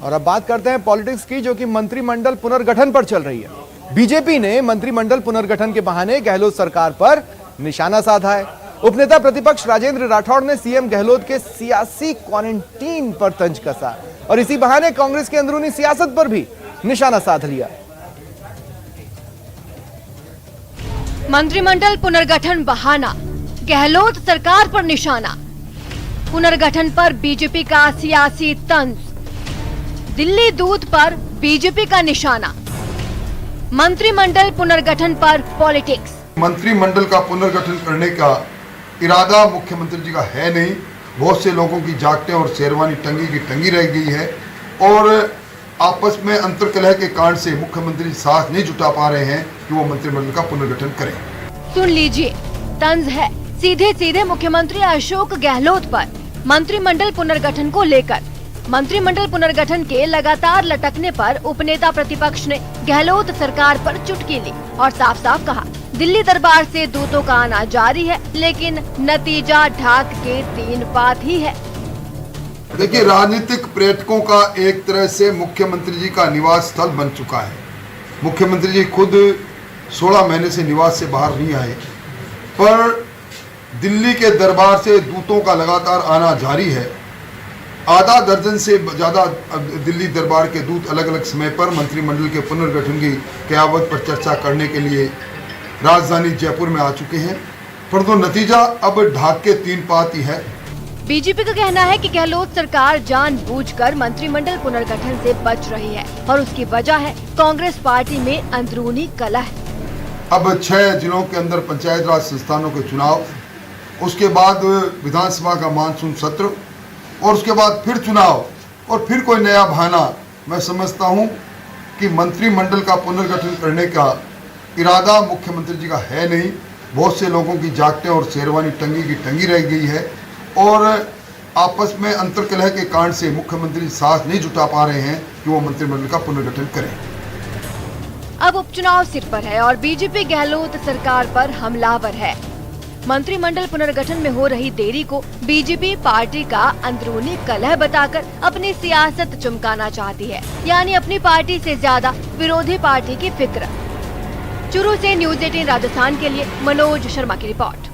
और अब बात करते हैं पॉलिटिक्स की, जो कि मंत्रिमंडल पुनर्गठन पर चल रही है। बीजेपी ने मंत्रिमंडल पुनर्गठन के बहाने गहलोत सरकार पर निशाना साधा है। उपनेता प्रतिपक्ष राजेंद्र राठौड़ ने सीएम गहलोत के सियासी क्वारंटीन पर तंज कसा और इसी बहाने कांग्रेस की अंदरूनी सियासत पर भी निशाना साध लिया। मंत्रिमंडल पुनर्गठन बहाना, गहलोत सरकार पर निशाना। पुनर्गठन पर बीजेपी का सियासी तंज, दिल्ली दूत पर बीजेपी का निशाना। मंत्रिमंडल पुनर्गठन पर पॉलिटिक्स। मंत्रिमंडल का पुनर्गठन करने का इरादा मुख्यमंत्री जी का है नहीं। बहुत से लोगों की जागटें और शेरवानी टंगी की टंगी रह गई है और आपस में अंतर्कलह के कारण से मुख्यमंत्री साथ नहीं जुटा पा रहे हैं कि वो मंत्रिमंडल का पुनर्गठन करें। सुन लीजिए, तंज है सीधे सीधे मुख्यमंत्री अशोक गहलोत पर मंत्रिमंडल पुनर्गठन को लेकर। मंत्रिमंडल पुनर्गठन के लगातार लटकने पर उपनेता प्रतिपक्ष ने गहलोत सरकार पर चुटकी ली और साफ साफ कहा, दिल्ली दरबार से दूतों का आना जारी है, लेकिन नतीजा ढाक के 3 बात ही है। देखिए, राजनीतिक पर्यटकों का एक तरह से मुख्यमंत्री जी का निवास स्थल बन चुका है। मुख्यमंत्री जी खुद 16 महीने से निवास से बाहर नहीं आए, पर दिल्ली के दरबार से दूतों का लगातार आना जारी है। आधा दर्जन से ज्यादा दिल्ली दरबार के दूत अलग अलग समय पर मंत्रिमंडल के पुनर्गठन की क़यामत पर चर्चा करने के लिए राजधानी जयपुर में आ चुके हैं, परंतु नतीजा अब ढाक के 3 बात ही है। बीजेपी का कहना है कि गहलोत सरकार जानबूझकर मंत्रिमंडल पुनर्गठन से बच रही है और उसकी वजह है कांग्रेस पार्टी में अंदरूनी कलह। अब 6 जिलों के अंदर पंचायत राज संस्थानों के चुनाव, उसके बाद विधानसभा का मानसून सत्र और उसके बाद फिर चुनाव और फिर कोई नया बहाना। मैं समझता हूं कि मंत्रिमंडल का पुनर्गठन करने का इरादा मुख्यमंत्री जी का है नहीं। बहुत से लोगों की जागटें और शेरवानी टंगी की टंगी रह गई है और आपस में अंतर्कलह के कारण से मुख्यमंत्री साथ नहीं जुटा पा रहे हैं कि वो मंत्रिमंडल का पुनर्गठन करें। अब उपचुनाव सिर पर है और बीजेपी गहलोत सरकार पर हमलावर है। मंत्रिमंडल पुनर्गठन में हो रही देरी को बीजेपी पार्टी का अंदरूनी कलह बताकर अपनी सियासत चमकाना चाहती है, यानी अपनी पार्टी से ज्यादा विरोधी पार्टी की फिक्र। चुरू से न्यूज़ 18 राजस्थान के लिए मनोज शर्मा की रिपोर्ट।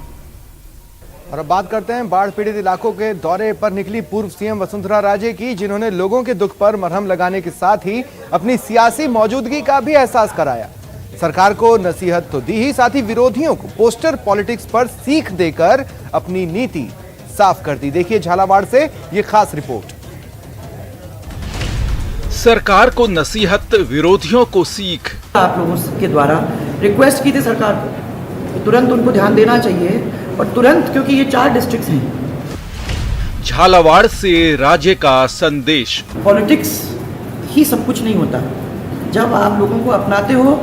और अब बात करते हैं बाढ़ पीड़ित इलाकों के दौरे पर निकली पूर्व सीएम वसुंधरा राजे की, जिन्होंने लोगों के दुख पर मरहम लगाने के साथ ही अपनी सियासी मौजूदगी का भी एहसास कराया। सरकार को नसीहत तो दी ही, साथ ही विरोधियों को पोस्टर पॉलिटिक्स पर सीख देकर अपनी नीति साफ कर दी। देखिए झालावाड़ से ये खास रिपोर्ट। सरकार को नसीहत, विरोधियों को सीख। आप लोगों के द्वारा रिक्वेस्ट की थी सरकार को, तुरंत उनको ध्यान देना चाहिए और तुरंत, क्योंकि ये 4 डिस्ट्रिक्ट्स हैं। झालावाड़ से राज्य का संदेश। पॉलिटिक्स ही सब कुछ नहीं होता। जब आप लोगों को अपनाते हो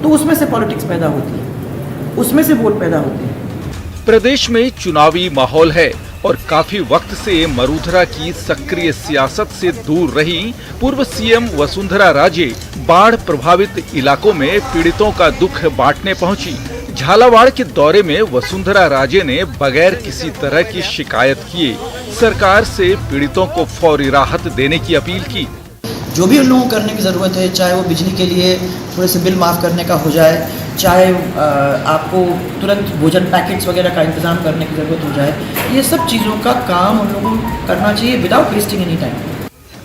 तो उसमें से पॉलिटिक्स पैदा होती है, उसमें से वोट पैदा होते हैं। प्रदेश में चुनावी माहौल है और काफी वक्त से मरूधरा की सक्रिय सियासत से दूर रही पूर्व सीएम वसुंधरा राजे बाढ़ प्रभावित इलाकों में पीड़ितों का दुख बांटने पहुंची। झालावाड़ के दौरे में वसुंधरा राजे ने बगैर किसी तरह की शिकायत किए सरकार से पीड़ितों को फौरी राहत देने की अपील की। जो भी उन लोगों को करने की ज़रूरत है, चाहे वो बिजली के लिए थोड़े से बिल माफ़ करने का हो जाए, चाहे आपको तुरंत भोजन पैकेट्स वगैरह का इंतज़ाम करने की ज़रूरत हो जाए, ये सब चीज़ों का काम उन लोगों को करना चाहिए विदाउट वेस्टिंग एनी टाइम।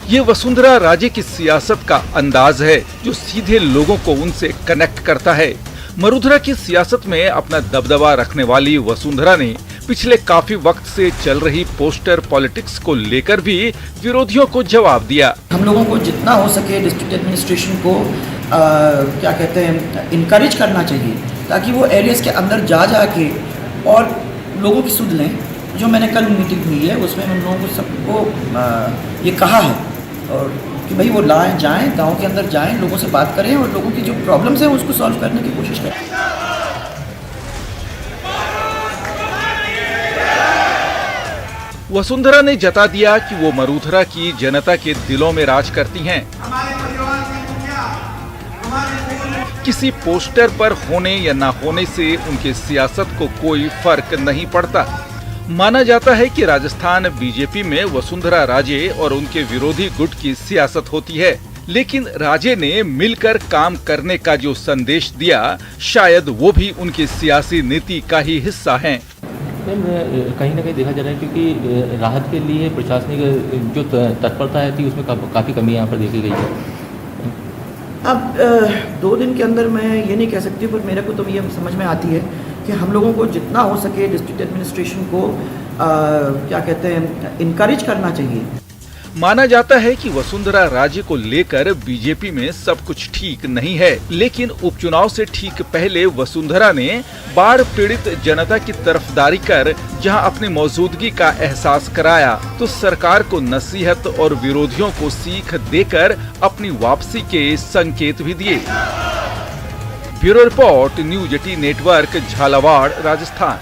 ये वसुंधरा राजे की सियासत का अंदाज है जो सीधे लोगों को उनसे कनेक्ट करता है। मरूधरा की सियासत में अपना दबदबा रखने वाली वसुंधरा ने पिछले काफी वक्त से चल रही पोस्टर पॉलिटिक्स को लेकर भी विरोधियों को जवाब दिया। हम लोगों को जितना हो सके डिस्ट्रिक्ट एडमिनिस्ट्रेशन को क्या कहते हैं इनकरेज करना चाहिए, ताकि वो एरियाज के अंदर जा के और लोगों की सुध लें। जो मैंने कल मीटिंग हुई है उसमें उन लोगों को सबको ये कहा है और कि भाई वो जाएं गांव के अंदर जाएं, लोगों से बात करें और लोगों की जो प्रॉब्लम्स हैं उसको सॉल्व करने की कोशिश करें। वसुंधरा ने जता दिया कि वो मरूधरा की जनता के दिलों में राज करती हैं। किसी पोस्टर पर होने या ना होने से उनके सियासत को कोई फर्क नहीं पड़ता। माना जाता है कि राजस्थान बीजेपी में वसुंधरा राजे और उनके विरोधी गुट की सियासत होती है, लेकिन राजे ने मिलकर काम करने का जो संदेश दिया, शायद वो भी उनकी सियासी नीति का ही हिस्सा है। कहीं न कहीं देखा जा रहा है क्योंकि राहत के लिए प्रशासनिक जो तत्परता थी उसमें काफ़ी कमी यहाँ पर देखी गई है। अब 2 दिन के अंदर मैं ये नहीं कह सकती, पर मेरे को तो ये समझ में आती है कि हम लोगों को जितना हो सके डिस्ट्रिक्ट एडमिनिस्ट्रेशन को क्या कहते हैं इनकरेज करना चाहिए। माना जाता है कि वसुंधरा राजे को लेकर बीजेपी में सब कुछ ठीक नहीं है, लेकिन उपचुनाव से ठीक पहले वसुंधरा ने बाढ़ पीड़ित जनता की तरफदारी कर जहां अपनी मौजूदगी का एहसास कराया, तो सरकार को नसीहत और विरोधियों को सीख देकर अपनी वापसी के संकेत भी दिए। Bureau report, news 18 network, Jhalawar, Rajasthan.